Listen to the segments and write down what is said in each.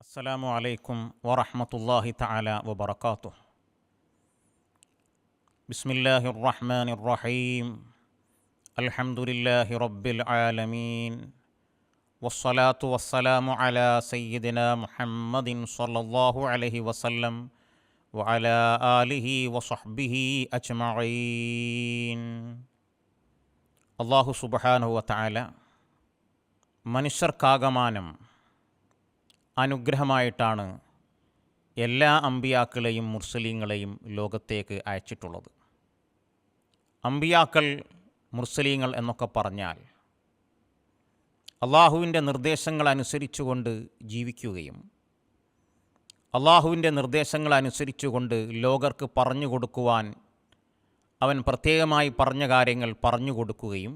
അസ്സലാമു അലൈക്കും വറഹ്മത്തുള്ളാഹി തആല വബറകാതുഹു. ബിസ്മില്ലാഹിർ റഹ്മാനിർ റഹീം. അൽഹംദുലില്ലാഹി റബ്ബിൽ ആലമീൻ. വസ്സലാത്തു വസ്സലാമു അലാ സയ്യിദിനാ മുഹമ്മദിൻ സ്വല്ലല്ലാഹു അലൈഹി വസല്ലം വഅലാ ആലിഹി വസഹ്ബിഹി അജ്മഈൻ. അല്ലാഹു സുബ്ഹാനഹു വതആല മനുഷ്യർക്കാകമാനം അനുഗ്രഹമായിട്ടാണ് എല്ലാ അമ്പിയാക്കളെയും മുർസലീങ്ങളെയും ലോകത്തേക്ക് അയച്ചിട്ടുള്ളത്. അമ്പിയാക്കൾ, മുർസലീങ്ങൾ എന്നൊക്കെ പറഞ്ഞാൽ അള്ളാഹുവിൻ്റെ നിർദ്ദേശങ്ങൾ അനുസരിച്ചുകൊണ്ട് ജീവിക്കുകയും അള്ളാഹുവിൻ്റെ നിർദ്ദേശങ്ങൾ അനുസരിച്ചുകൊണ്ട് ലോകർക്ക് പറഞ്ഞു കൊടുക്കുവാൻ അവൻ പ്രത്യേകമായി പറഞ്ഞ കാര്യങ്ങൾ പറഞ്ഞു കൊടുക്കുകയും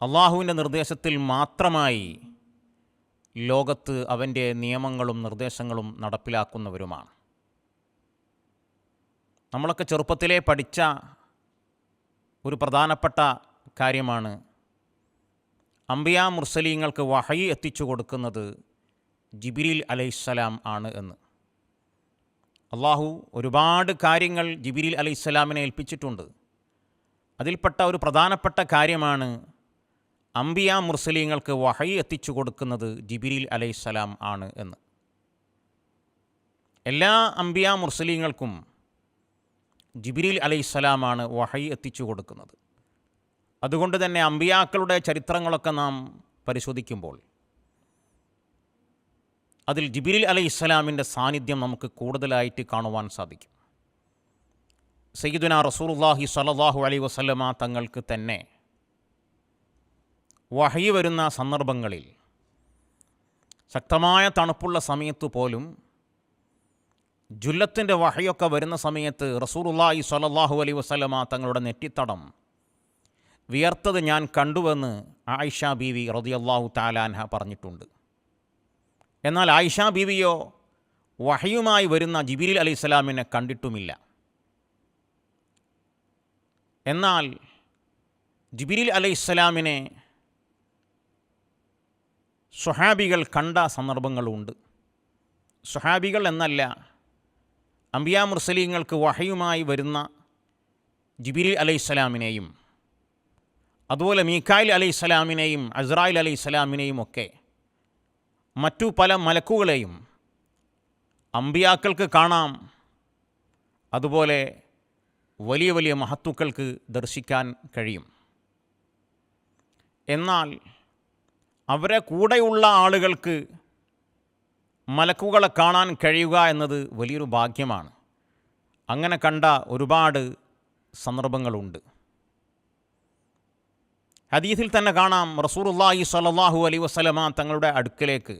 അള്ളാഹുവിൻ്റെ നിർദ്ദേശത്തിൽ മാത്രമായി ലോകത്ത് അവൻ്റെ നിയമങ്ങളും നിർദ്ദേശങ്ങളും നടപ്പിലാക്കുന്നവരുമാണ്. നമ്മളൊക്കെ ചെറുപ്പത്തിലേ പഠിച്ച ഒരു പ്രധാനപ്പെട്ട കാര്യമാണ് അംബിയാ മുർസലീങ്ങൾക്ക് വഹയി എത്തിച്ചു കൊടുക്കുന്നത് ജിബ്രീൽ അലൈഹിസ്സലാം ആണ് എന്ന്. അള്ളാഹു ഒരുപാട് കാര്യങ്ങൾ ജിബ്രീൽ അലൈഹിസ്സലാമിനെ ഏൽപ്പിച്ചിട്ടുണ്ട്. അതിൽപ്പെട്ട ഒരു പ്രധാനപ്പെട്ട കാര്യമാണ് അംബിയാ മുർസലീങ്ങൾക്ക് വഹയി എത്തിച്ചു കൊടുക്കുന്നത് ജിബ്രീൽ അലൈഹിസ്സലാം ആണ് എന്ന്. എല്ലാ അംബിയാ മുർസലീങ്ങൾക്കും ജിബ്രീൽ അലൈഹിസ്സലാമാണ് വഹയി എത്തിച്ചു കൊടുക്കുന്നത്. അതുകൊണ്ട് തന്നെ അംബിയാക്കളുടെ ചരിത്രങ്ങളൊക്കെ നാം പരിശോധിക്കുമ്പോൾ അതിൽ ജിബ്രീൽ അലൈഹിസ്സലാമിൻ്റെ സാന്നിധ്യം നമുക്ക് കൂടുതലായിട്ട് കാണുവാൻ സാധിക്കും. സയ്യിദുനാ റസൂലുള്ളാഹി സ്വല്ലല്ലാഹു അലൈഹി വസല്ലമ തങ്ങൾക്ക് തന്നെ വഹയി വരുന്ന സന്ദർഭങ്ങളിൽ ശക്തമായ തണുപ്പുള്ള സമയത്ത് പോലും ജുല്ലത്തിൻ്റെ വഹയൊക്കെ വരുന്ന സമയത്ത് റസൂലുള്ളാഹി സ്വല്ലല്ലാഹു അലൈഹി വസല്ലമ തങ്ങളുടെ നെറ്റിത്തടം വിയർത്തത് ഞാൻ കണ്ടുവെന്ന് ആയിഷ ബീവി റളിയല്ലാഹു തആല അൻഹ പറഞ്ഞിട്ടുണ്ട്. എന്നാൽ ആയിഷ ബീവിയോ വഹയുമായി വരുന്ന ജിബ്രീൽ അലൈഹിസ്സലാമിനെ കണ്ടിട്ടുമില്ല. എന്നാൽ ജിബ്രീൽ അലൈഹിസ്സലാമിനെ സ്വഹാബികൾ കണ്ട സന്ദർഭങ്ങളുണ്ട്. സ്വഹാബികൾ എന്നല്ല, അംബിയാ മുർസലീങ്ങൾക്ക് വഹയുമായി വരുന്ന ജിബ്രീൽ അലൈഹിസ്സലാമിനെയും അതുപോലെ മീകായിൽ അലൈഹിസ്സലാമിനെയും അസ്രായിൽ അലൈഹിസ്സലാമിനെയും ഒക്കെ മറ്റു പല മലക്കുകളെയും അമ്പിയാക്കൾക്ക് കാണാം. അതുപോലെ വലിയ വലിയ മഹത്തുക്കൾക്ക് ദർശിക്കാൻ കഴിയും. എന്നാൽ അവരെ കൂടെയുള്ള ആളുകൾക്ക് മലക്കുകളെ കാണാൻ കഴിയുക എന്നത് വലിയൊരു ഭാഗ്യമാണ്. അങ്ങനെ കണ്ട ഒരുപാട് സന്ദർഭങ്ങളുണ്ട്. ഹദീസിൽ തന്നെ കാണാം, റസൂലുള്ളാഹി സ്വല്ലല്ലാഹു അലൈഹി വസല്ലമ തങ്ങളുടെ അടുക്കലേക്ക്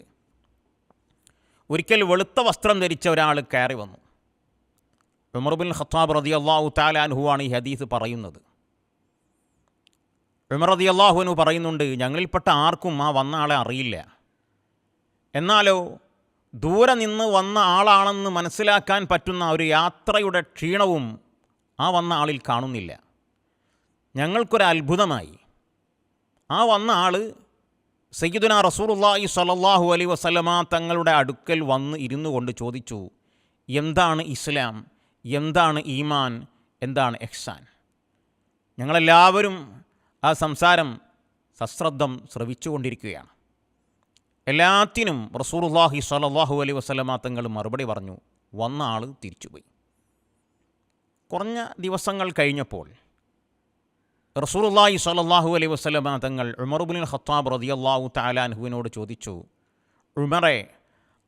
ഒരിക്കൽ വെളുത്ത വസ്ത്രം ധരിച്ച ഒരാൾ കയറി വന്നു. ഉമർ ബിൻ ഖത്താബ് റളിയല്ലാഹു തആല അൻഹു ആണ് ഈ ഹദീസ് പറയുന്നത്. ഉമർ റളിയല്ലാഹു അൻഹു പറയുന്നുണ്ട്, ഞങ്ങളിൽപ്പെട്ട ആർക്കും ആ വന്ന ആളെ അറിയില്ല. എന്നാലോ ദൂരെ നിന്ന് വന്ന ആളാണെന്ന് മനസ്സിലാക്കാൻ പറ്റുന്ന ഒരു യാത്രയുടെ ക്ഷീണവും ആ വന്ന ആളിൽ കാണുന്നില്ല. ഞങ്ങൾക്കൊരു അത്ഭുതമായി. ആ വന്ന ആൾ സയ്യിദുനാ റസൂലുള്ളാഹി സ്വല്ലല്ലാഹു അലൈഹി വസല്ലമ തങ്ങളുടെ അടുക്കൽ വന്ന് ഇരുന്നു കൊണ്ട് ചോദിച്ചു, എന്താണ് ഇസ്ലാം, എന്താണ് ഈമാൻ, എന്താണ് ഇഹ്സാൻ? ഞങ്ങളെല്ലാവരും ആ സംസാരം സശ്രദ്ധം ശ്രവിച്ചുകൊണ്ടിരിക്കുകയാണ്. എല്ലാത്തിനും റസൂലുള്ളാഹി സ്വല്ലല്ലാഹു അലൈഹി വസല്ലമ തങ്ങൾ മറുപടി പറഞ്ഞു. വന്ന ആൾ തിരിച്ചുപോയി. കുറഞ്ഞ ദിവസങ്ങൾ കഴിഞ്ഞപ്പോൾ റസൂലുള്ളാഹി സ്വല്ലല്ലാഹു അലൈഹി വസല്ലമ തങ്ങൾ ഉമർ ബിൻ ഖത്താബ് റളിയല്ലാഹു തആല അൻഹുവിനോട് ചോദിച്ചു, ഉമറേ,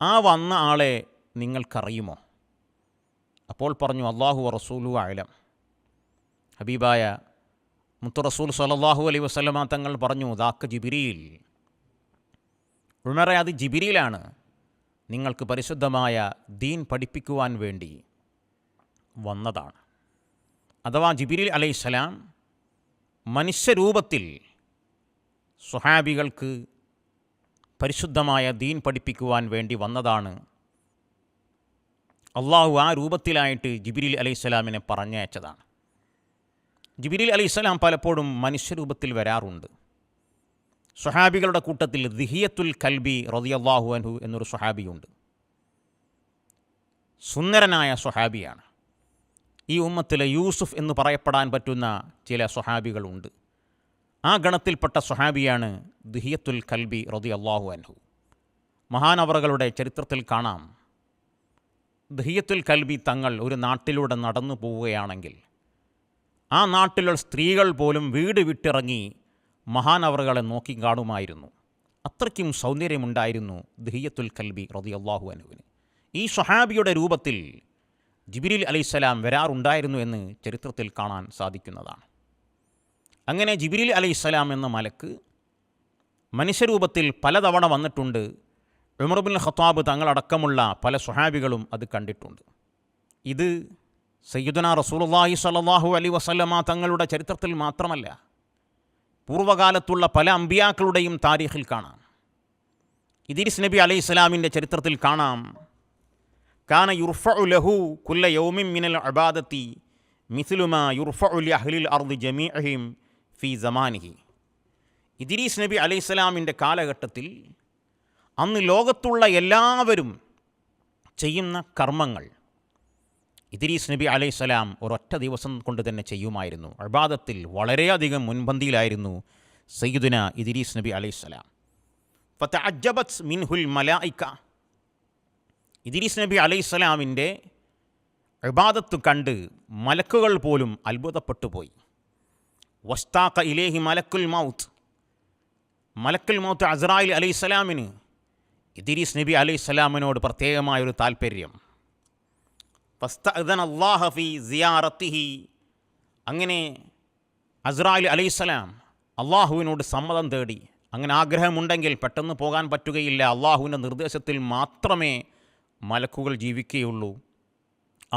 ആ വന്ന ആളെ നിങ്ങൾക്കറിയുമോ? അപ്പോൾ പറഞ്ഞു, അല്ലാഹു വറസൂലു അഅലം. ഹബീബായ മുത്തു റസൂൽ സ്വല്ലല്ലാഹു അലൈഹി വസല്ലമ തങ്ങൾ പറഞ്ഞു, ദാക്ക് ജിബ്രീൽ. ഉമറേ, അത് ജിബ്രീലാണ് നിങ്ങൾക്ക് പരിശുദ്ധമായ ദീൻ പഠിപ്പിക്കുവാൻ വേണ്ടി വന്നതാണ്. അഥവാ ജിബ്രീൽ അലൈഹിസ്സലാം മനുഷ്യരൂപത്തിൽ സ്വഹാബികൾക്ക് പരിശുദ്ധമായ ദീൻ പഠിപ്പിക്കുവാൻ വേണ്ടി വന്നതാണ്. അള്ളാഹു ആ രൂപത്തിലായിട്ട് ജിബ്രീൽ അലൈഹിസ്സലാമിനെ പറഞ്ഞയച്ചതാണ്. ജിബ്രീൽ അലൈഹിസ്സലാം പലപ്പോഴും മനുഷ്യരൂപത്തിൽ വരാറുണ്ട്. സ്വഹാബികളുടെ കൂട്ടത്തിൽ ദിഹിയത്തുൽ കൽബി റളിയല്ലാഹു അൻഹു എന്നൊരു സ്വഹാബിയുണ്ട്. സുന്ദരനായ സ്വഹാബിയാണ്. ഈ ഉമ്മത്തിലെ യൂസുഫ് എന്ന് പറയപ്പെടാൻ പറ്റുന്ന ചില സ്വഹാബികളുണ്ട്. ആ ഗണത്തിൽപ്പെട്ട സ്വഹാബിയാണ് ദിഹിയത്തുൽ കൽബി റളിയല്ലാഹു അൻഹു. മഹാനവറുകളുടെ ചരിത്രത്തിൽ കാണാം, ദിഹിയത്തുൽ കൽബി തങ്ങൾ ഒരു നാട്ടിലൂടെ നടന്നു പോവുകയാണെങ്കിൽ ആ നാട്ടിലുള്ള സ്ത്രീകൾ പോലും വീട് വിട്ടിറങ്ങി മഹാനവറുകളെ നോക്കി കാണുമായിരുന്നു. അത്രയ്ക്കും സൗന്ദര്യമുണ്ടായിരുന്നു ദിഹിയത്തുൽ കൽബി റളിയല്ലാഹു അൻഹുവിന്. ഈ സ്വഹാബിയുടെ രൂപത്തിൽ ജിബ്രീൽ അലൈഹിസ്സലാം വരാറുണ്ടായിരുന്നു എന്ന് ചരിത്രത്തിൽ കാണാൻ സാധിക്കുന്നതാണ്. അങ്ങനെ ജിബ്രീൽ അലൈഹിസ്സലാം എന്ന മലക്ക് മനുഷ്യരൂപത്തിൽ പലതവണ വന്നിട്ടുണ്ട്. ഉമർ ഇബ്നുൽ ഖത്താബ് തങ്ങളടക്കമുള്ള പല സ്വഹാബികളും അത് കണ്ടിട്ടുണ്ട്. ഇത് സയ്യിദുനാ റസൂലുള്ളാഹി സ്വല്ലല്ലാഹു അലൈഹി വസല്ലമ തങ്ങളുടെ ചരിത്രത്തിൽ മാത്രമല്ല, പൂർവ്വകാലത്തുള്ള പല അമ്പിയാക്കളുടെയും താരീഖിൽ കാണാം. ഇദ്രീസ് നബി അലൈഹിസ്സലാമിൻ്റെ ചരിത്രത്തിൽ കാണാം, കാന യുർഫഉ ലഹു കുല്ല യൗമിൻ മിനൽ ഇബാദത്തി മിസ്ലു മാ യുർഫഉ ലി അഹ്ലിൽ അർദി ജമീഅഹിം ഫീ സമാനിഹി. ഇദ്രീസ് നബി അലൈഹിസ്സലാമിൻ്റെ കാലഘട്ടത്തിൽ അന്ന് ലോകത്തുള്ള എല്ലാവരും ചെയ്യുന്ന കർമ്മങ്ങൾ ഇദ്രീസ് നബി അലൈഹിസ്സലാം ഒരൊറ്റ ദിവസം കൊണ്ട് തന്നെ ചെയ്യുമായിരുന്നു. ഇബാദത്തിൽ വളരെയധികം മുൻപന്തിയിലായിരുന്നു സയ്യിദുന ഇദ്രീസ് നബി അലൈഹിസ്സലാം. ഫതഅജ്ജബത് മിൻഹുൽ മലായിക. ഇദ്രീസ് നബി അലൈഹിസ്സലാമിൻ്റെ ഇബാദത്ത് കണ്ട് മലക്കുകൾ പോലും അത്ഭുതപ്പെട്ടു പോയി. വസ്താഖ ഇലൈഹി മലക്കുൽ മൗത്ത്. മലക്കുൽ മൗത്ത് അസ്രായിൽ അലൈഹിസ്സലാമിന് ഇദ്രീസ് നബി അലൈഹിസ്സലാമിനോട് പ്രത്യേകമായൊരു താല്പര്യം. ഫസ്തഅദന അല്ലാഹ ഫീ സിയാറത്തിഹി. അങ്ങനെ അസ്രായിൽ അലൈഹിസ്സലാം അള്ളാഹുവിനോട് സമ്മതം തേടി. അങ്ങനെ ആഗ്രഹമുണ്ടെങ്കിൽ പെട്ടെന്ന് പോകാൻ പറ്റുകയില്ല. അള്ളാഹുവിൻ്റെ നിർദ്ദേശത്തിൽ മാത്രമേ മലക്കുകൾ ജീവിക്കുകയുള്ളൂ,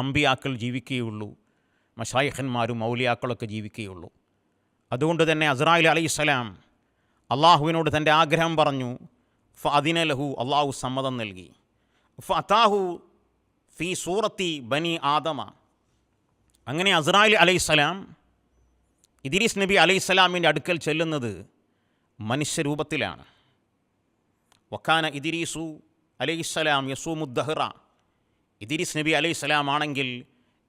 അമ്പിയാക്കൾ ജീവിക്കുകയുള്ളൂ, മശായിഖന്മാരും ഔലിയാക്കളൊക്കെ ജീവിക്കുകയുള്ളൂ. അതുകൊണ്ട് തന്നെ അസ്രായിൽ അലൈഹിസ്സലാം അള്ളാഹുവിനോട് തൻ്റെ ആഗ്രഹം പറഞ്ഞു. ഫഅദിന ലഹു. അള്ളാഹു സമ്മതം നൽകി. ഫഅതാഹു ഫീ സൂറത്തി ബനി ആദമ. അങ്ങനെ അസ്രായിൽ അലൈഹിസ്സലാം ഇദ്രീസ് നബി അലൈഹിസ്സലാമിൻ്റെ അടുക്കൽ ചെല്ലുന്നത് മനുഷ്യരൂപത്തിലാണ്. വക്കാന ഇദ്രീസു അലൈഹിസ്സലാം യസൂമുദ്ദഹ്റ. ഇദ്രീസ് നബി അലൈഹിസ്സലാം ആണെങ്കിൽ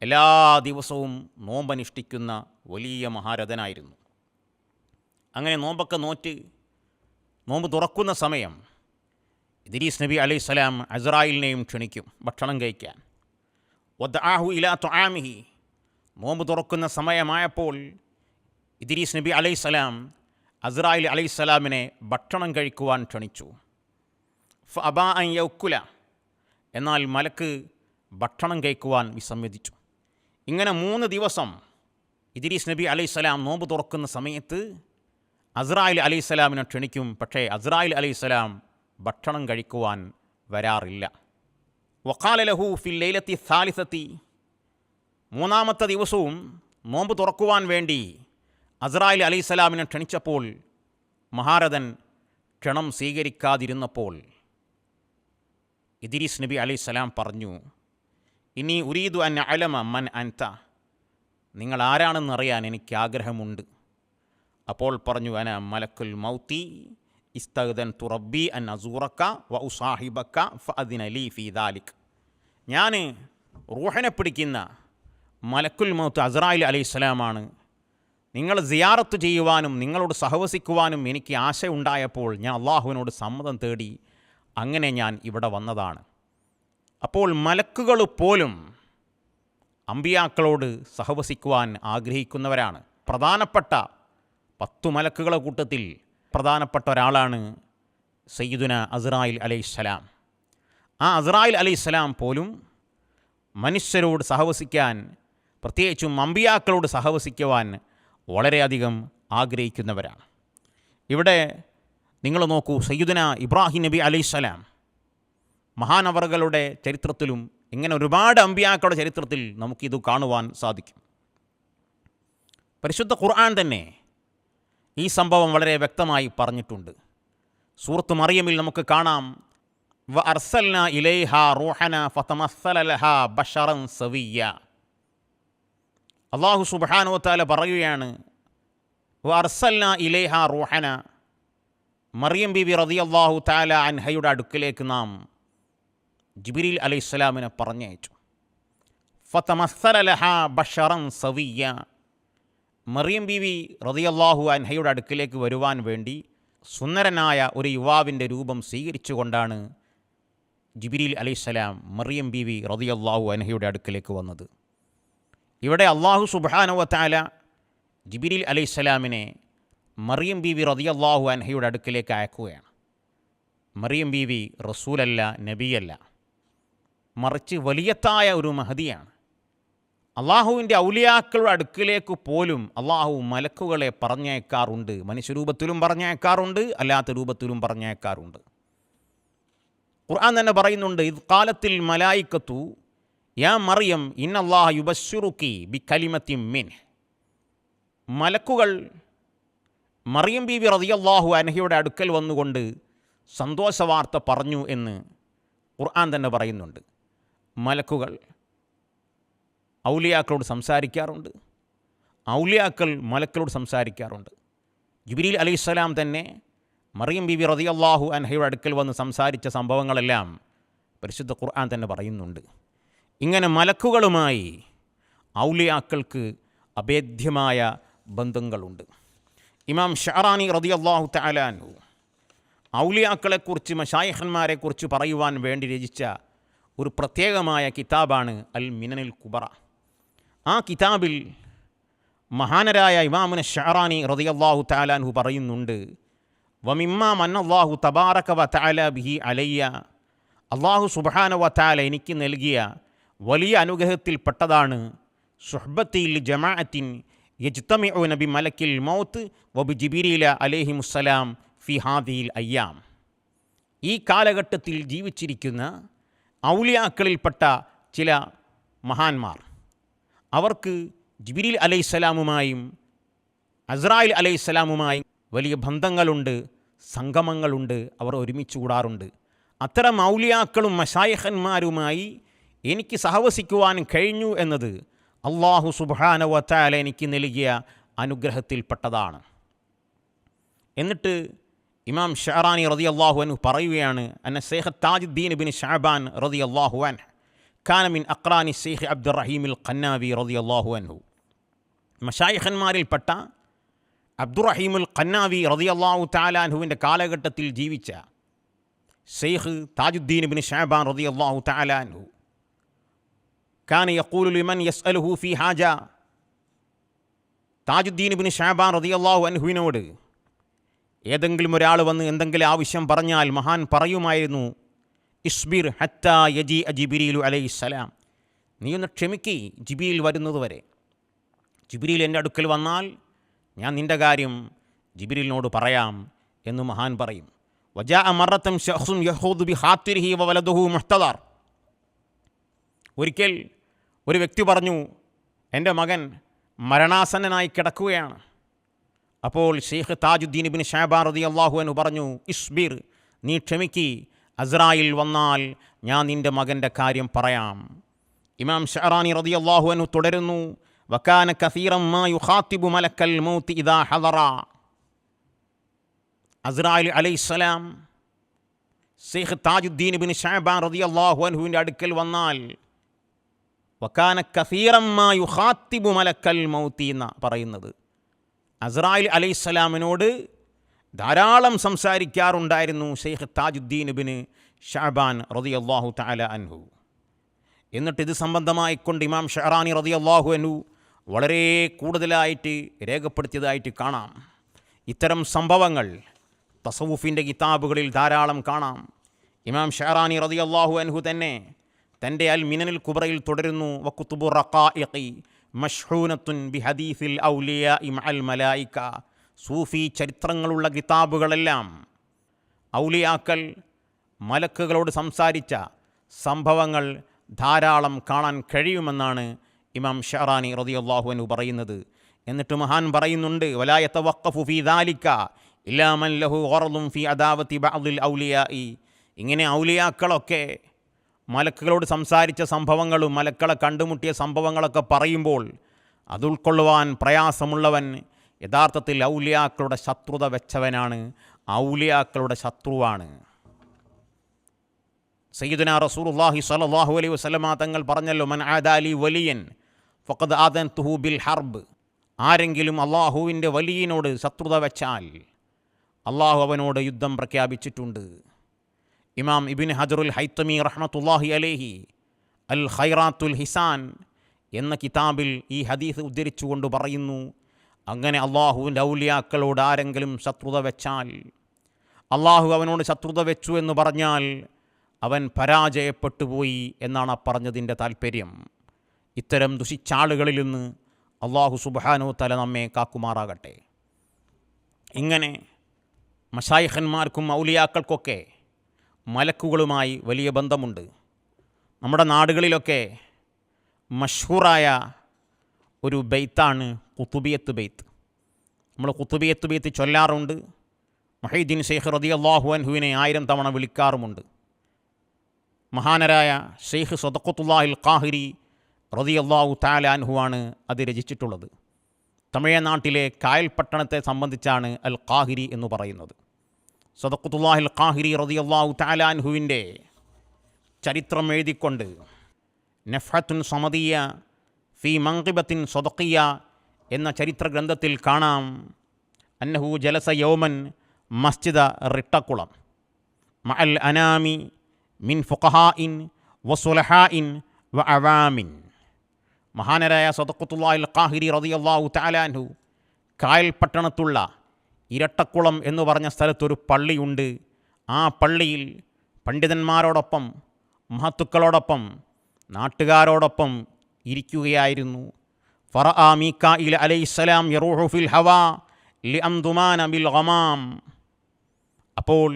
എല്ലാ ദിവസവും നോമ്പനുഷ്ഠിക്കുന്ന വലിയ മഹാരഥനായിരുന്നു. അങ്ങനെ നോമ്പൊക്കെ നോറ്റ് നോമ്പ് തുറക്കുന്ന സമയം ഇദ്രീസ് നബി അലൈഹിസ്സലാം അസ്രായിലിനെയും ക്ഷണിക്കും ഭക്ഷണം കഴിക്കാൻ. വദ്ആഹു ഇലാ തുആമിഹി. നോമ്പ് തുറക്കുന്ന സമയമായപ്പോൾ ഇദ്രീസ് നബി അലൈഹിസ്സലാം അസ്രായിൽ അലൈഹിസ്സലാമിനെ ഭക്ഷണം കഴിക്കുവാൻ ക്ഷണിച്ചു. ഫഅബാ അൻ യൗക്കുല. എന്നാൽ മലക്ക് ഭക്ഷണം കഴിക്കുവാൻ വിസമ്മതിച്ചു. ഇങ്ങനെ 3 ദിവസം ഇദ്രീസ് നബി അലൈഹിസ്സലാം നോമ്പ് തുറക്കുന്ന സമയത്ത് അസ്രായിൽ അലൈഹിസ്സലാമിനെ ക്ഷണിക്കും. പക്ഷേ അസ്രായിൽ അലൈഹിസ്സലാം ഭക്ഷണം കഴിക്കുവാൻ വരാറില്ല. വഖാല ലഹു ഫിൽ ലൈലത്തി സാലിസത്തി. 3-ാമത്തെ ദിവസവും നോമ്പ് തുറക്കുവാൻ വേണ്ടി അസ്രായിൽ അലൈഹിസ്സലാമിനെ ക്ഷണിച്ചപ്പോൾ മഹാരഥൻ ക്ഷണം സ്വീകരിക്കാതിരുന്നപ്പോൾ ഇദ്രീസ് നബി അലൈഹിസ്സലാം പറഞ്ഞു, ഇനി ഉരീദു അൻ അലമ മൻ അൻത. നിങ്ങൾ ആരാണെന്നറിയാൻ എനിക്ക് ആഗ്രഹമുണ്ട്. അപ്പോൾ പറഞ്ഞു, അന മലക്കുൽ മൗത്തി ഇസ്തഅ്ദൻതു റബ്ബി അൻ അസൂറക വ ഉസാഹിബക ഫഅദിന ലീ ഫീ ദാലിക്. ഞാൻ റൂഹിനെ പിടിക്കുന്ന മലക്കുൽ മൗത്ത് അസ്രായിൽ അലൈഹിസ്സലാമാണ്. നിങ്ങൾ സിയാറത്ത് ചെയ്യുവാനും നിങ്ങളോട് സഹവസിക്കുവാനും എനിക്ക് ആശയുണ്ടായപ്പോൾ ഞാൻ അള്ളാഹുവിനോട് സമ്മതം തേടി. അങ്ങനെ ഞാൻ ഇവിടെ വന്നതാണ്. അപ്പോൾ മലക്കുകൾ പോലും അമ്പിയാക്കളോട് സഹവസിക്കുവാൻ ആഗ്രഹിക്കുന്നവരാണ്. പ്രധാനപ്പെട്ട 10 മലക്കുകളുടെ കൂട്ടത്തിൽ പ്രധാനപ്പെട്ട ഒരാളാണ് സയ്യിദുന അസ്രായിൽ അലൈഹിസ്സലാം. ആ അസ്രായിൽ അലൈഹിസ്സലാം പോലും മനുഷ്യരോട് സഹവസിക്കാൻ, പ്രത്യേകിച്ചും അമ്പിയാക്കളോട് സഹവസിക്കുവാൻ വളരെയധികം ആഗ്രഹിക്കുന്നവരാണ്. ഇവിടെ നിങ്ങൾ നോക്കൂ, സയ്യിദുന ഇബ്രാഹിം നബി അലൈഹിസ്സലാം മഹാനവറുകളുടെ ചരിത്രത്തിലും ഇങ്ങനെ ഒരുപാട് അമ്പിയാക്കളുടെ ചരിത്രത്തിൽ നമുക്കിത് കാണുവാൻ സാധിക്കും. പരിശുദ്ധ ഖുർആൻ തന്നെ ഈ സംഭവം വളരെ വ്യക്തമായി പറഞ്ഞിട്ടുണ്ട്. സൂറത്ത് മറിയമിൽ നമുക്ക് കാണാം, വ അർസൽന ഇലൈഹ റൂഹന ഫതമസ്സല ലഹാ ബശറൻ സവിയ്യ. അല്ലാഹു സുബ്ഹാനഹു വ തആല പറയുകയാണ്, വ അർസൽന ഇലൈഹ റൂഹന, മറിയം ബീവി റളിയല്ലാഹു തആല അൻഹയുടെ അടുക്കലേക്ക് നാം ജിബ്രീൽ അലൈഹിസ്സലാമിനെ പറഞ്ഞയച്ചു. ഫതമസ്സല ലഹാ ബശറൻ സവിയ്യ. മറിയം ബീവി റളിയല്ലാഹു അൻഹയുടെ അടുക്കലേക്ക് വരുവാൻ വേണ്ടി സുന്ദരനായ ഒരു യുവാവിൻ്റെ രൂപം സ്വീകരിച്ചുകൊണ്ടാണ് ജിബ്രീൽ അലൈഹിസ്സലാം മറിയം ബീവി റളിയല്ലാഹു അൻഹയുടെ അടുക്കലേക്ക് വന്നത്. ഇവിടെ അല്ലാഹു സുബ്ഹാനഹു വ തആല ജിബ്രീൽ അലൈഹിസ്സലാമിനെ മറിയം ബീവി റളിയല്ലാഹു അൻഹയുടെ അടുക്കലേക്ക് അയക്കുകയാണ്. മറിയം ബീവി റസൂലല്ല, നബിയല്ല, മറിച്ച് വലിയത്തായ ഒരു മഹദിയാണ്. അള്ളാഹുവിൻ്റെ ഔലിയാക്കളുടെ അടുക്കിലേക്ക് പോലും അള്ളാഹു മലക്കുകളെ പറഞ്ഞയക്കാറുണ്ട്. മനുഷ്യരൂപത്തിലും പറഞ്ഞയക്കാറുണ്ട്, അല്ലാത്ത രൂപത്തിലും പറഞ്ഞയക്കാറുണ്ട്. ഖുർആൻ തന്നെ പറയുന്നുണ്ട്, ഇത് കാലത്തിൽ മലായിക്കത്തു യാ മറിയം ഇന്നല്ലാഹ യുബശ്ശിറുക്കി ബി കലിമത്തിൻ മിൻഹ്. മലക്കുകൾ മറിയം ബീവി റളിയല്ലാഹു അൻഹയുടെ അടുക്കൽ വന്നുകൊണ്ട് സന്തോഷവാർത്ത പറഞ്ഞു എന്ന് ഖുർആൻ തന്നെ പറയുന്നുണ്ട്. മലക്കുകൾ ഔലിയാക്കളോട് സംസാരിക്കാറുണ്ട്, ഔലിയാക്കൾ മലക്കളോട് സംസാരിക്കാറുണ്ട്. ജിബ്രീൽ അലൈഹിസ്സലാം തന്നെ മറിയം ബീവി റളിയല്ലാഹു അൻഹയുടെ അടുക്കൽ വന്ന് സംസാരിച്ച സംഭവങ്ങളെല്ലാം പരിശുദ്ധ ഖുർആൻ തന്നെ പറയുന്നുണ്ട്. ഇങ്ങനെ മലക്കുകളുമായി ഔലിയാക്കൾക്ക് അഭേദ്യമായ ബന്ധങ്ങളുണ്ട്. ഇമാം ഷഅറാനി റളിയല്ലാഹു തആല അൻഹു ഔലിയാക്കളെക്കുറിച്ച്, മശായിഖന്മാരെക്കുറിച്ച് പറയുവാൻ വേണ്ടി രചിച്ച ഒരു പ്രത്യേകമായ കിതാബാണ് അൽ മിനനുൽ കുബറ. ആ കിതാബിൽ മഹാനരായ ഇമാമുന ഷഅറാനി റളിയല്ലാഹു തആല അൻഹു പറയുന്നുണ്ട്, വമിമ്മാ മന്നല്ലാഹു തബാറക വ തആല ബിഹി അലയ്യ. അല്ലാഹു സുബ്ഹാനഹു വ തആല എനിക്ക് നൽകിയ വലിയ അനുഗ്രഹത്തിൽപ്പെട്ടതാണ് സുഹ്ബത്തി ലിജമാഅത്തിൻ യജ്തമിഉന ബി മലക്കിൽ മൗത്ത് വ ബി ജിബ്രീല അലൈഹിമുസ്സലാം ഫി ഹാദിഹിൽ അയ്യാം. ഈ കാലഘട്ടത്തിൽ ജീവിച്ചിരിക്കുന്ന ഔലിയാക്കളിൽപ്പെട്ട ചില മഹാന്മാർ, അവർക്ക് ജിബ്രീൽ അലൈഹിസ്സലാമുമായും അസ്രായിൽ അലൈഹിസ്സലാമുമായും വലിയ ബന്ധങ്ങളുണ്ട്, സംഗമങ്ങളുണ്ട്, അവർ ഒരുമിച്ച് കൂടാറുണ്ട്. അത്തരം ഔലിയാക്കളും മശായിഖന്മാരുമായി എനിക്ക് സഹവസിക്കുവാൻ കഴിഞ്ഞു എന്നത് അല്ലാഹു സുബ്ഹാനഹു വ തആല എനിക്ക് നൽകിയ അനുഗ്രഹത്തിൽപ്പെട്ടതാണ്. എന്നിട്ട് ഇമാം ഷഅറാനി റളിയല്ലാഹു അൻഹു പറയുകയാണ്, അന്ന ശൈഖ് താജുദ്ദീൻ ഇബ്നു ശഅബാൻ റളിയല്ലാഹു അൻഹു കാന മിൻ അഖ്റാനി ശൈഖ് അബ്ദുറഹീമിൽ ഖന്നാവി റളിയല്ലാഹു അൻഹു. മശായിഖന്മാരിൽപ്പെട്ട അബ്ദുറഹീമുൽ ഖന്നാവി റളിയല്ലാഹു തആല അൻഹുവിൻ്റെ കാലഘട്ടത്തിൽ ജീവിച്ച ശൈഖ് താജുദ്ദീൻ ഇബ്നു ശഅബാൻ റളിയല്ലാഹു തആല അൻഹു കാന യഖൂലു ലിമൻ യസ്അലുഹു ഫീ ഹാജ. താജുദ്ദീൻ ഇബ്നു ശഅബാൻ റളിയല്ലാഹു അൻഹുവിനോട് ഏതെങ്കിലും ഒരാൾ വന്ന് എന്തെങ്കിലും ആവശ്യം പറഞ്ഞാൽ മഹാൻ പറയുമായിരുന്നു, ഇസ്ബിർ ഹത്താ യജി ജിബ്രീലു അലൈഹിസ്സലാം. നീ ഒന്ന് ക്ഷമിക്കി, ജിബ്രീൽ വരുന്നതുവരെ. ജിബ്രീൽ എൻ്റെ അടുക്കൽ വന്നാൽ ഞാൻ നിൻ്റെ കാര്യം ജിബ്രീലിനോട് പറയാം എന്ന് മഹാൻ പറയും. വജാ മറത്തം ശഖ്സുൻ യഹൂദു ബി ഖാത്തിരിഹി വ വലദുഹു മുഹ്തദർ. ഒരിക്കൽ ഒരു വ്യക്തി പറഞ്ഞു, എൻ്റെ മകൻ മരണാസന്നനായി കിടക്കുകയാണ്. അപ്പോൾ ശൈഖ് താജുദ്ദീൻ ഇബ്നു ശഅബാൻ റളിയല്ലാഹു അൻഹു പറഞ്ഞു, ഇസ്ബിർ, നീ ക്ഷമിക്കി, അസ്രായിൽ വന്നാൽ ഞാൻ നിൻ്റെ മകൻ്റെ കാര്യം പറയാം. ഇമാം ഷഅറാനി റളിയല്ലാഹു അൻഹു തുടരുന്നു, വകാന കസീറൻ മാ യുഖാതിബു മലക്കൽ മൗത്ത് ഇദാ ഹദറ. അസ്രായിൽ അലൈഹിസ്സലാം ശൈഖ് താജുദ്ദീൻ ഇബ്നു ശഅബാൻ റളിയല്ലാഹു അൻഹുവിൻ്റെ അടുക്കൽ വന്നാൽ വകാന കസീറൻ മാ യുഖാതിബു മലക്കൽ മൗത്ത് എന്ന പറയുന്നത്, അസ്രായിൽ അലൈഹിസ്സലാമിനോട് ധാരാളം സംസാരിക്കാറുണ്ടായിരുന്നു ശൈഖ് താജുദ്ദീൻ ഇബ്നു ശഅബാൻ റളിയല്ലാഹു തആല അൻഹു. എന്നിട്ട് ഇത് സംബന്ധമായിക്കൊണ്ട് ഇമാം ഷഅറാനി റളിയല്ലാഹു അൻഹു വളരെ കൂടുതലായിട്ട് രേഖപ്പെടുത്തിയതായിട്ട് കാണാം. ഇത്തരം സംഭവങ്ങൾ തസവുഫിൻ്റെ കിതാബുകളിൽ ധാരാളം കാണാം. ഇമാം ഷഅറാനി റളിയല്ലാഹു അൻഹു തന്നെ തൻ്റെ അൽ മിനനുൽ കുബ്രയിൽ തുടരുന്നു, വകുതുബു റഖായിഖി മഷ്ഹൂനത്തുൻ ബി ഹദീസിൽ ഔലിയാഇ മഅൽ മലായിക. സൂഫി ചരിത്രങ്ങളുള്ള കിതാബുകളെല്ലാം ഔലിയാക്കൾ മലക്കുകളോട് സംസാരിച്ച സംഭവങ്ങൾ ധാരാളം കാണാൻ കഴിയുമെന്നാണ് ഇമാം ഷഅറാനി റളിയല്ലാഹു അൻഹു പറയുന്നത്. എന്നിട്ട് മഹാൻ പറയുന്നുണ്ട്, വലാ യതവഖഫു ഫീ ദാലിക ഇല്ലാ മൻ ലഹു ഗറദുൻ ഫീ അദാവത്തി ബഅദിൽ ഔലിയാഇ. ഇങ്ങനെ ഔലിയാക്കളൊക്കെ മലക്കുകളോട് സംസാരിച്ച സംഭവങ്ങളും മലക്കളെ കണ്ടുമുട്ടിയ സംഭവങ്ങളൊക്കെ പറയുമ്പോൾ അത് ഉൾക്കൊള്ളുവാൻ പ്രയാസമുള്ളവൻ യഥാർത്ഥത്തിൽ ഔലിയാക്കളുടെ ശത്രുത വെച്ചവനാണ്, ഔലിയാക്കളുടെ ശത്രുവാണ്. സയ്യിദുനാ റസൂലുള്ളാഹി സ്വല്ലല്ലാഹു അലൈഹി വസല്ലമ തങ്ങൾ പറഞ്ഞല്ലോ, മൻ ആദാലി വലിയൻ ഫഖദ് ആദൻതുഹു ബിൽ ഹർബ്. ആരെങ്കിലും അള്ളാഹുവിൻ്റെ വലിയനോട് ശത്രുത വെച്ചാൽ അള്ളാഹു അവനോട് യുദ്ധം പ്രഖ്യാപിച്ചിട്ടുണ്ട്. ഇമാം ഇബ്നു ഹജറുൽ ഹൈത്തമി റഹ്മത്തുള്ളാഹി അലൈഹി അൽ ഖൈറാത്തുൽ ഹിസാൻ എന്ന കിതാബിൽ ഈ ഹദീസ് ഉദ്ധരിച്ചുകൊണ്ട് പറയുന്നു, അങ്ങനെ അള്ളാഹുവിൻ്റെ ഔലിയാക്കളോട് ആരെങ്കിലും ശത്രുത വെച്ചാൽ, അള്ളാഹു അവനോട് ശത്രുത വെച്ചു എന്ന് പറഞ്ഞാൽ അവൻ പരാജയപ്പെട്ടു പോയി എന്നാണ് പറഞ്ഞതിൻ്റെ താല്പര്യം. ഇത്തരം ദുഷിച്ചാളുകളിൽ നിന്ന് അള്ളാഹു സുബ്ഹാനഹു തആല നമ്മെ കാക്കുമാറാകട്ടെ. ഇങ്ങനെ മശായിഖന്മാർക്കും ഔലിയാക്കൾക്കൊക്കെ മലക്കുകളുമായി വലിയ ബന്ധമുണ്ട്. നമ്മുടെ നാടുകളിലൊക്കെ മഷ്ഹൂറായ ഒരു ബെയ്ത്താണ് ഖുതുബിയത്ത് ബെയ്ത്ത്. നമ്മൾ ഖുതുബിയത്ത് ബെയ്ത്ത് ചൊല്ലാറുണ്ട്. മുഹയ്യിദ്ദീൻ ശൈഖ് റളിയല്ലാഹു അൻഹുവിനെ 1000 തവണ വിളിക്കാറുമുണ്ട്. മഹാനരായ ഷെയ്ഖ് സദഖത്തുല്ലാഹിൽ ഖാഹിരി റളിയല്ലാഹു തആല അൻഹുവാണ് അത് രചിച്ചിട്ടുള്ളത്. തമിഴ്നാട്ടിലെ കായൽ പട്ടണത്തെ സംബന്ധിച്ചാണ് അൽ ഖാഹിരി എന്ന് പറയുന്നത്. സദഖത്തുല്ലാഹിൽ ഖാഹിരി റളിയല്ലാഹു തആല അൻഹുവിൻ്റെ ചരിത്രം എഴുതിക്കൊണ്ട് നഫ്ഹത്തുൻ സമദിയ ഫി മൻഖിബത്തിൻ സദഖിയ എന്ന ചരിത്ര ഗ്രന്ഥത്തിൽ കാണാം, അന്നഹു ജലസ യൗമൻ മസ്ജിദ റിട്ടക്കുളം മഅൽ അനാമി മിൻ ഫുഖഹാഇൻ വസുലഹാഇൻ വ അവാമിൻ. മഹാനരായ സദഖത്തുല്ലാഹിൽ ഖാഹിരി റളിയല്ലാഹു തആല അൻഹു കായൽ പട്ടണത്തുള്ള ഇരട്ടക്കുളം എന്ന് പറഞ്ഞ സ്ഥലത്തൊരു പള്ളിയുണ്ട്. ആ പള്ളിയിൽ പണ്ഡിതന്മാരോടൊപ്പം മഹത്തുക്കളോടൊപ്പം നാട്ടുകാരോടൊപ്പം ഇരിക്കുകയായിരുന്നു. ഫറഅ മീകായിൽ അലൈഹിസ്സലാം യറൂഹു ഫിൽ ഹവാ ലിഅംദുമാന ബിൽ ഗമാം. അപ്പോൾ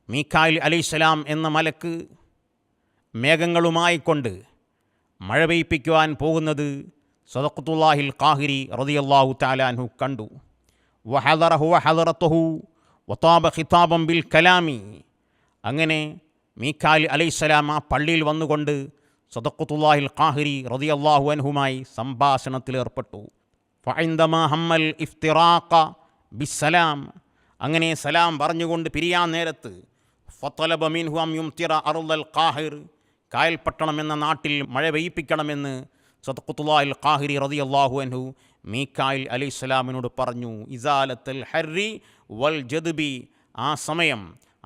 മീകായിൽ അലൈഹിസ്സലാം എന്ന മലക്ക് മേഘങ്ങളുമായി കൊണ്ട് മഴ പെയ്യിപ്പിക്കുവാൻ പോകുന്നത് സദഖത്തുല്ലാഹിൽ ഖാഹിരി റളിയല്ലാഹു തആല അൻഹു കണ്ടു. വഹദറഹു വഹദറത്തുഹു വതാബ ഖിതാബൻ ബിൽ കലാമി. അങ്ങനെ മീകായിൽ അലൈഹിസ്സലാം ആ പള്ളിയിൽ വന്നുകൊണ്ട് സദഖത്തുല്ലാഹിൽ ഖാഹിരി റളിയല്ലാഹു അൻഹുമായി സംഭാഷണത്തിലേർപ്പെട്ടു. ഫഇൻദമാ ഹമ്മൽ ഇഫ്തിറാഖ ബിസ്സലാം. അങ്ങനെ സലാം പറഞ്ഞുകൊണ്ട് പിരിയാൻ നേരത്ത് ഫതലബ മിൻഹു അം യുംതിറ അർളൽ ഖാഹിർ, കായൽ പട്ടണം എന്ന നാട്ടിൽ മഴ പെയ്യിപ്പിക്കണമെന്ന് സദഖത്തുല്ലാഹിൽ ഖാഹിരി റളിയല്ലാഹു അൻഹു മീകായിൽ അലൈഹിസ്സലാമിനോട് പറഞ്ഞു. ഇസാലത്തുൽ ഹർരി വൽ ജദ്ബി. ആ സമയം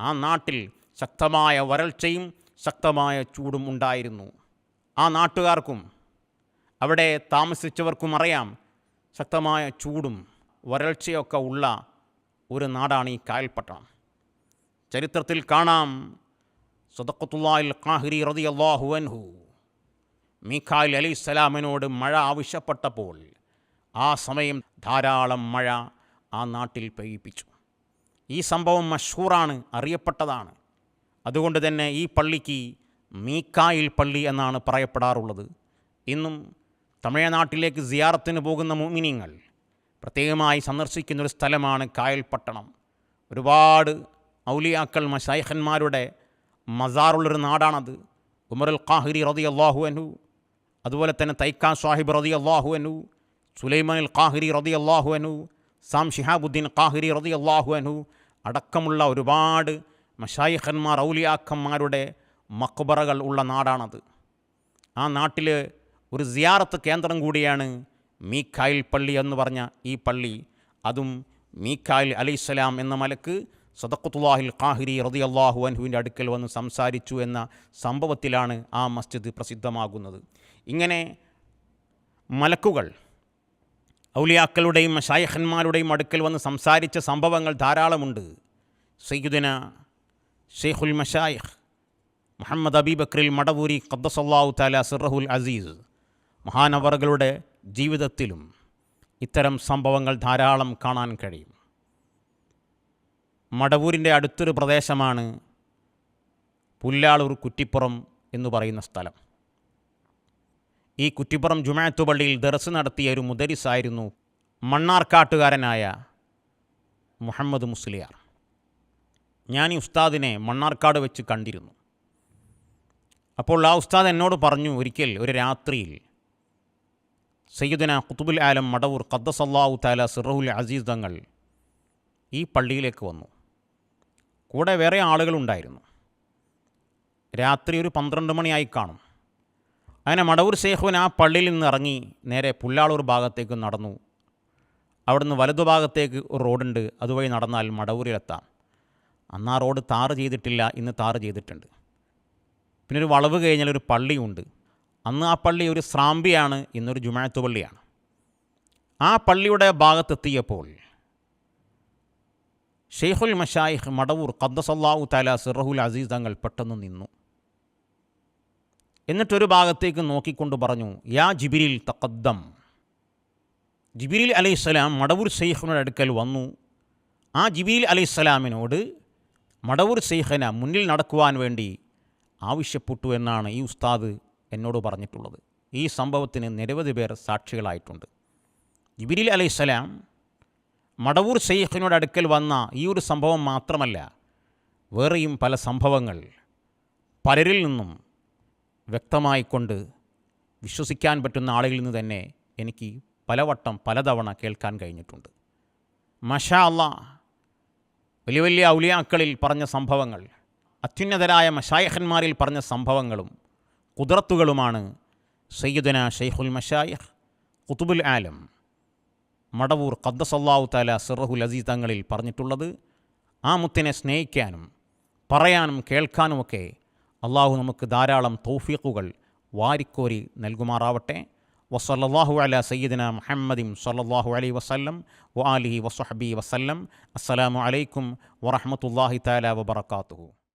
ആ നാട്ടിൽ ശക്തമായ വരൾച്ചയും ശക്തമായ ചൂടും ഉണ്ടായിരുന്നു. ആ നാട്ടുകാർക്കും അവിടെ താമസിച്ചവർക്കും അറിയാം, ശക്തമായ ചൂടും വരൾച്ചയൊക്കെ ഉള്ള ഒരു നാടാണ് ഈ കായൽപ്പട്ടണം. ചരിത്രത്തിൽ കാണാം, സദഖത്തുല്ലാഹിൽ ഖാഹിരി റളിയല്ലാഹു അൻഹു മീകായിൽ അലൈഹിസ്സലാമിനോട് മഴ ആവശ്യപ്പെട്ടപ്പോൾ ആ സമയം ധാരാളം മഴ ആ നാട്ടിൽ പെയ്യിപ്പിച്ചു. ഈ സംഭവം മഷ്ഹൂറാണ്, അറിയപ്പെട്ടതാണ്. അതുകൊണ്ട് തന്നെ ഈ പള്ളിക്ക് മീകായിൽ പള്ളി എന്നാണ് പറയപ്പെടാറുള്ളത്. ഇന്നും തമിഴ്നാട്ടിലേക്ക് സിയാറത്തിന് പോകുന്ന മുഅ്മിനീങ്ങൾ പ്രത്യേകമായി സന്ദർശിക്കുന്നൊരു സ്ഥലമാണ് കായൽ പട്ടണം. ഒരുപാട് ഔലിയാക്കൾ മശായിഖന്മാരുടെ മസാറുള്ളൊരു നാടാണത്. ഉമറുൽ ഖാഹിരി റളിയല്ലാഹു അൻഹു, അതുപോലെ തന്നെ തൈക്കാ സാഹിബ് റളിയല്ലാഹു അൻഹു, സുലൈമാനുൽ ഖാഹിരി റളിയല്ലാഹു അൻഹു, സാം ശിഹാബുദ്ദീൻ ഖാഹിരി റളിയല്ലാഹു അൻഹു അടക്കമുള്ള ഒരുപാട് മശായിഖന്മാർ ഔലിയാക്കന്മാരുടെ മഖ്ബറകൾ ഉള്ള നാടാണത്. ആ നാട്ടിൽ ഒരു സിയാറത്ത് കേന്ദ്രം കൂടിയാണ് മീകായിൽ പള്ളി എന്ന് പറഞ്ഞ ഈ പള്ളി. അതും മീകായിൽ അലൈഹിസ്സലാം എന്ന മലക്ക് സദഖത്തുല്ലാഹിൽ ഖാഹിരി റളിയല്ലാഹു അൻഹുവിൻ്റെ അടുക്കൽ വന്ന് സംസാരിച്ചു എന്ന സംഭവത്തിലാണ് ആ മസ്ജിദ് പ്രസിദ്ധമാകുന്നത്. ഇങ്ങനെ മലക്കുകൾ ഔലിയാക്കളുടെയും മശായിഖന്മാരുടെയും അടുക്കൽ വന്ന് സംസാരിച്ച സംഭവങ്ങൾ ധാരാളമുണ്ട്. സയ്യിദുന ഷെയ്ഖുൽ മശായിഖ് മുഹമ്മദ് അബീബക്രിൽ മടവൂരി ഖദ്ദസല്ലാഹു തആല സിർറഹുൽ അസീസ് മഹാനവറുകളുടെ ജീവിതത്തിലും ഇത്തരം സംഭവങ്ങൾ ധാരാളം കാണാൻ കഴിയും. മടവൂരിൻ്റെ അടുത്തൊരു പ്രദേശമാണ് പുല്ലാളൂർ കുറ്റിപ്പുറം എന്ന് പറയുന്ന സ്ഥലം. ഈ കുറ്റിപ്പുറം ജുമാഅത്ത് പള്ളിയിൽ ദർസ് നടത്തിയ ഒരു മുദരിസായിരുന്നു മണ്ണാർക്കാട്ടുകാരനായ മുഹമ്മദ് മുസ്ലിയാർ. ഞാൻ ഈ ഉസ്താദിനെ മണ്ണാർക്കാട് വെച്ച് കണ്ടിരുന്നു. അപ്പോൾ ആ ഉസ്താദ് എന്നോട് പറഞ്ഞു, ഒരിക്കൽ ഒരു രാത്രിയിൽ സയ്യിദുന ഖുതുബുൽ ആലം മടവൂർ ഖദ്ദസല്ലാഹു തആല സിർറഹുൽ അസീസ് തങ്ങൾ ഈ പള്ളിയിലേക്ക് വന്നു. കൂടെ വേറെ ആളുകളുണ്ടായിരുന്നു. രാത്രി ഒരു 12 മണിയായി കാണും. അങ്ങനെ മടവൂർ ശൈഖുൻ ആ പള്ളിയിൽ നിന്ന് ഇറങ്ങി നേരെ പുല്ലാളൂർ ഭാഗത്തേക്ക് നടന്നു. അവിടുന്ന് വലതുഭാഗത്തേക്ക് ഒരു റോഡുണ്ട്, അതുവഴി നടന്നാൽ മടവൂരിലെത്താം. അന്ന് ആ റോഡ് താറ് ചെയ്തിട്ടില്ല, ഇന്ന് താറ് ചെയ്തിട്ടുണ്ട്. പിന്നെ ഒരു വളവ് കഴിഞ്ഞാൽ ഒരു പള്ളിയുണ്ട്. അന്ന് ആ പള്ളി ഒരു സ്രാമ്പിയാണ്, ഇന്നൊരു ജുമാഅത്ത് പള്ളിയാണ്. ആ പള്ളിയുടെ ഭാഗത്തെത്തിയപ്പോൾ ഷെയ്ഖുൽ മശായിഖ് മടവൂർ ഖദ്ദസല്ലാഹു തആല സിർറഹുൽ അസീസ് തങ്ങൾ പെട്ടെന്ന് നിന്നു. എന്നിട്ടൊരു ഭാഗത്തേക്ക് നോക്കിക്കൊണ്ട് പറഞ്ഞു, യാ ജിബ്രീൽ തഖദ്ദം. ജിബ്രീൽ അലൈഹിസ്സലാം മടവൂർ ശൈഖിനോട് അടുക്കൽ വന്നു. ആ ജിബ്രീൽ അലൈഹിസ്സലാമിനോട് മടവൂർ ശൈഖിനെ മുന്നിൽ നടക്കുവാൻ വേണ്ടി ആവശ്യപ്പെട്ടു എന്നാണ് ഈ ഉസ്താദ് എന്നോട് പറഞ്ഞിട്ടുള്ളത്. ഈ സംഭവത്തിന് നിരവധി പേർ സാക്ഷികളായിട്ടുണ്ട്. ജിബ്രീൽ അലൈഹിസ്സലാം മടവൂർ ശൈഖിനോട് അടുക്കൽ വന്ന ഈ ഒരു സംഭവം മാത്രമല്ല, വേറെയും പല സംഭവങ്ങൾ പലരിൽ നിന്നും വ്യക്തമായിക്കൊണ്ട് വിശ്വസിക്കാൻ പറ്റുന്ന ആളുകളിൽ നിന്ന് തന്നെ എനിക്ക് പലതവണ കേൾക്കാൻ കഴിഞ്ഞിട്ടുണ്ട്. മാഷാ അല്ലാഹ്, വലിയ വലിയ ഔലിയാക്കളിൽ പറഞ്ഞ സംഭവങ്ങൾ, അത്യുന്നതരായ മശായിഖന്മാരിൽ പറഞ്ഞ സംഭവങ്ങളും ഖുദ്റത്തുകളുമാണ് സയ്യിദുനാ ഷൈഖുൽ മശായിഖ് ഖുതുബുൽ ആലം മടവൂർ ഖദ്ദസല്ലാഹു തആല സിർറഹുൽ അസീസ് തങ്ങളിൽ പറഞ്ഞിട്ടുള്ളത്. ആ മുത്തിനെ സ്നേഹിക്കാനും പറയാനും കേൾക്കാനുമൊക്കെ അള്ളാഹു നമുക്ക് ധാരാളം തൗഫീഖുകൾ വാരിക്കോരി നൽകുമാറാവട്ടെ. വസല്ലല്ലാഹു അലാ സയ്യിദിന മുഹമ്മദിൻ സല്ലല്ലാഹു അലൈഹി വസല്ലം വആലിഹി വസ്വഹ്ബിഹി വസല്ലം. അസ്സലാമു അലൈക്കും വറഹ്മത്തുള്ളാഹി തആല വബറകാതുഹു.